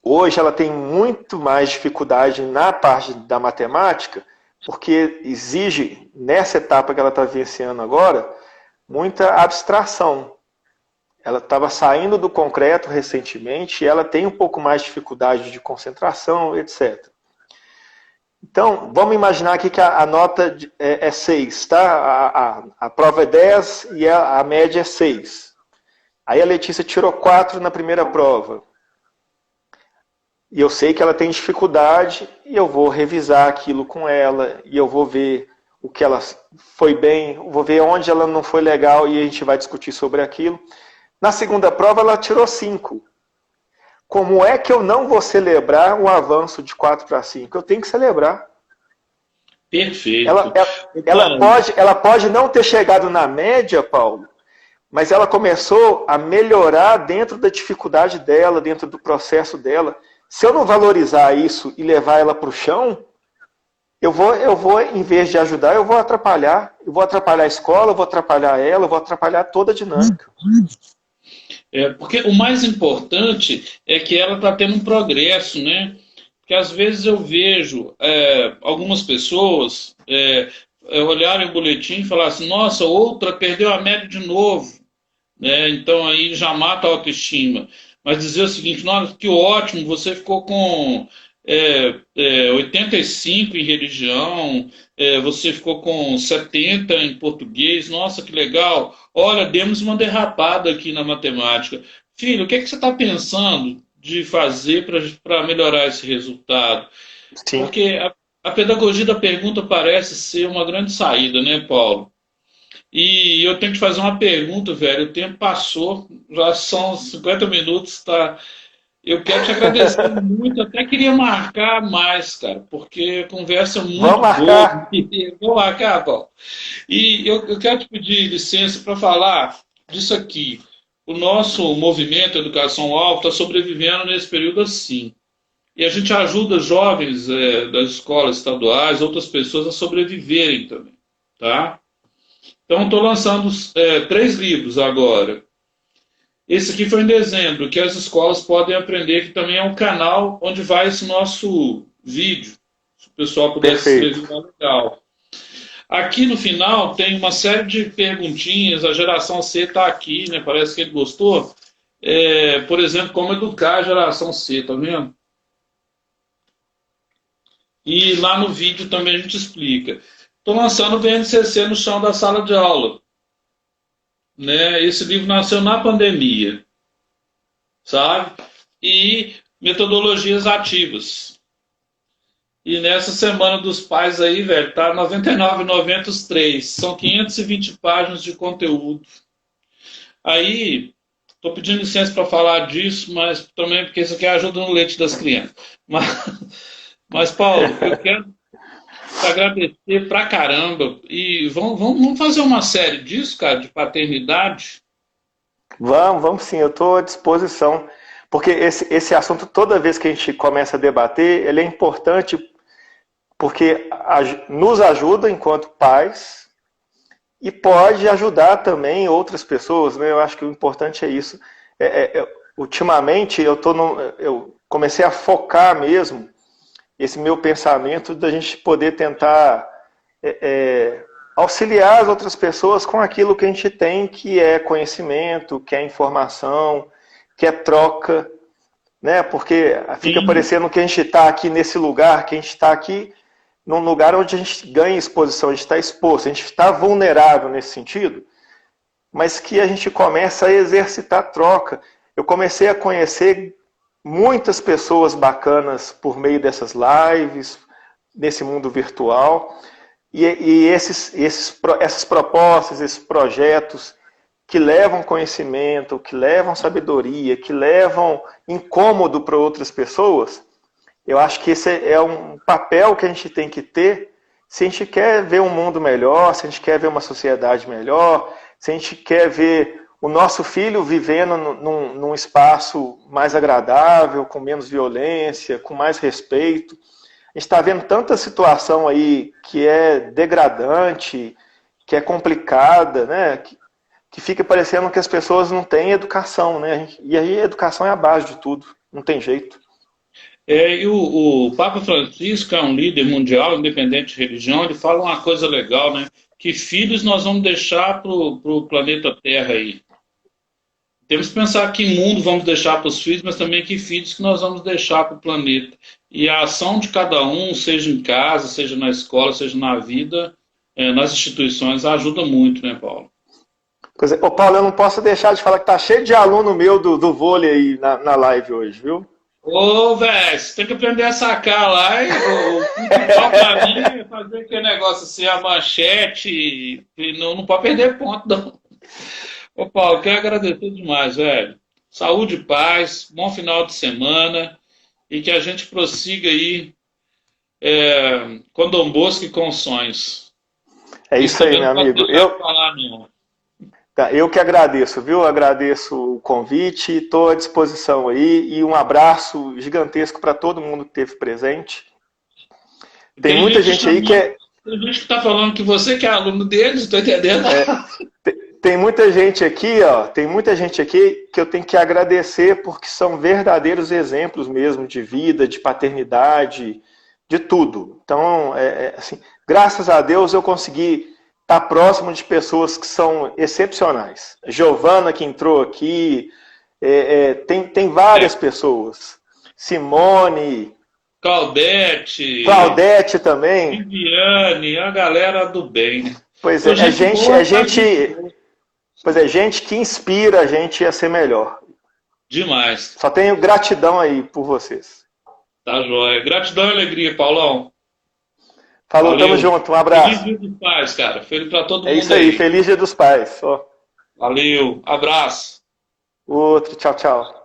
Hoje ela tem muito mais dificuldade na parte da matemática, porque exige, nessa etapa que ela está vivenciando agora, muita abstração. Ela estava saindo do concreto recentemente e ela tem um pouco mais de dificuldade de concentração, etc. Então, vamos imaginar aqui que a nota é 6, tá? A prova é 10 e a média é 6. Aí a Letícia tirou 4 na primeira prova. E eu sei que ela tem dificuldade e eu vou revisar aquilo com ela e eu vou ver o que ela foi bem, vou ver onde ela não foi legal e a gente vai discutir sobre aquilo. Na segunda prova ela tirou 5. Como é que eu não vou celebrar o avanço de 4 para 5? Eu tenho que celebrar. Perfeito. Ela pode não ter chegado na média, Paulo, mas ela começou a melhorar dentro da dificuldade dela, dentro do processo dela. Se eu não valorizar isso e levar ela para o chão, eu vou, em vez de ajudar, eu vou atrapalhar. Eu vou atrapalhar a escola, eu vou atrapalhar ela, eu vou atrapalhar toda a dinâmica. Porque o mais importante é que ela está tendo um progresso, né? Porque às vezes eu vejo algumas pessoas olharem o boletim e falar assim, nossa, outra perdeu a média de novo, né? Então aí já mata a autoestima. Mas dizer o seguinte, nossa, que ótimo, você ficou com 85 em religião, você ficou com 70 em português, nossa, que legal. Olha, demos uma derrapada aqui na matemática. Filho, o que é que você está pensando de fazer para melhorar esse resultado? Sim. Porque a pedagogia da pergunta parece ser uma grande saída, né, Paulo? E eu tenho que fazer uma pergunta, velho. O tempo passou, já são 50 minutos, tá? Eu quero te agradecer muito. Até queria marcar mais, cara, porque a conversa é Vamos muito boa. marcar. Vou marcar, Paulo. E eu quero te pedir licença para falar disso aqui. O nosso movimento Educação Alta está sobrevivendo nesse período assim. E a gente ajuda jovens das escolas estaduais, outras pessoas a sobreviverem também, tá? Então, estou lançando 3 livros agora. Esse aqui foi em dezembro, que as escolas podem aprender, que também é um canal onde vai esse nosso vídeo. Se o pessoal pudesse Perfeito. escrever, legal. Aqui no final tem uma série de perguntinhas, a geração C está aqui, né? Parece que ele gostou. Por exemplo, como educar a geração C, tá vendo? E lá no vídeo também a gente explica. Estou lançando o BNCC no chão da sala de aula. Né? Esse livro nasceu na pandemia, sabe? E metodologias ativas. E nessa semana dos pais aí, velho, tá R$ 99,90 os 3. São 520 páginas de conteúdo. Aí, tô pedindo licença para falar disso, mas também porque isso aqui ajuda no leite das crianças. Mas Paulo, eu quero te agradecer pra caramba. E vamos fazer uma série disso, cara, de paternidade? Vamos sim, eu estou à disposição. Porque esse assunto, toda vez que a gente começa a debater, ele é importante porque nos ajuda enquanto pais e pode ajudar também outras pessoas, né? Eu acho que o importante é isso. Ultimamente, eu comecei a focar mesmo esse meu pensamento da gente poder tentar auxiliar as outras pessoas com aquilo que a gente tem, que é conhecimento, que é informação, que é troca, né? Porque fica Sim. parecendo que a gente está aqui nesse lugar, que a gente está aqui num lugar onde a gente ganha exposição, a gente está exposto, a gente está vulnerável nesse sentido, mas que a gente começa a exercitar troca. Eu comecei a conhecer muitas pessoas bacanas por meio dessas lives, nesse mundo virtual, e essas propostas, esses projetos que levam conhecimento, que levam sabedoria, que levam incômodo para outras pessoas, eu acho que esse é um papel que a gente tem que ter se a gente quer ver um mundo melhor, se a gente quer ver uma sociedade melhor, se a gente quer ver o nosso filho vivendo num espaço mais agradável, com menos violência, com mais respeito. A gente está vendo tanta situação aí que é degradante, que é complicada, né? Que fica parecendo que as pessoas não têm educação, né? E aí a educação é a base de tudo, não tem jeito. E o Papa Francisco é um líder mundial, independente de religião, ele fala uma coisa legal, né? Que filhos nós vamos deixar para o planeta Terra aí. Temos que pensar que mundo vamos deixar para os filhos, mas também que filhos que nós vamos deixar para o planeta. E a ação de cada um, seja em casa, seja na escola, seja na vida, nas instituições, ajuda muito, né, Paulo? Pois é. Ô, Paulo, eu não posso deixar de falar que tá cheio de aluno meu do vôlei aí na live hoje, viu? Ô, velho, você tem que aprender a sacar lá. E o principal pra mim é fazer aquele negócio assim, a manchete. E não pode perder ponto, não. Ô, Paulo, quero agradecer demais, velho. Saúde e paz, bom final de semana. E que a gente prossiga aí com Dom Bosco e com sonhos. É isso aí, meu amigo. Falar, não. Eu que agradeço, viu? Agradeço o convite, estou à disposição aí e um abraço gigantesco para todo mundo que esteve presente. Tem muita gente aí que é. Tem gente que está falando que você que é aluno deles, estou entendendo. Tem muita gente aqui, ó. Tem muita gente aqui que eu tenho que agradecer porque são verdadeiros exemplos mesmo de vida, de paternidade, de tudo. Então, assim, graças a Deus eu consegui estar próximo de pessoas que são excepcionais. Giovana, que entrou aqui, tem várias pessoas. Simone. Claudete também. Viviane, a galera do bem. Pois é, gente que inspira a gente a ser melhor. Demais. Só tenho gratidão aí por vocês. Tá joia. Gratidão e alegria, Paulão. Falou, valeu. Tamo junto, um abraço. Feliz Dia dos Pais, cara. Feliz pra todo mundo. É isso aí, feliz Dia dos Pais. Valeu, abraço. Outro, tchau, tchau.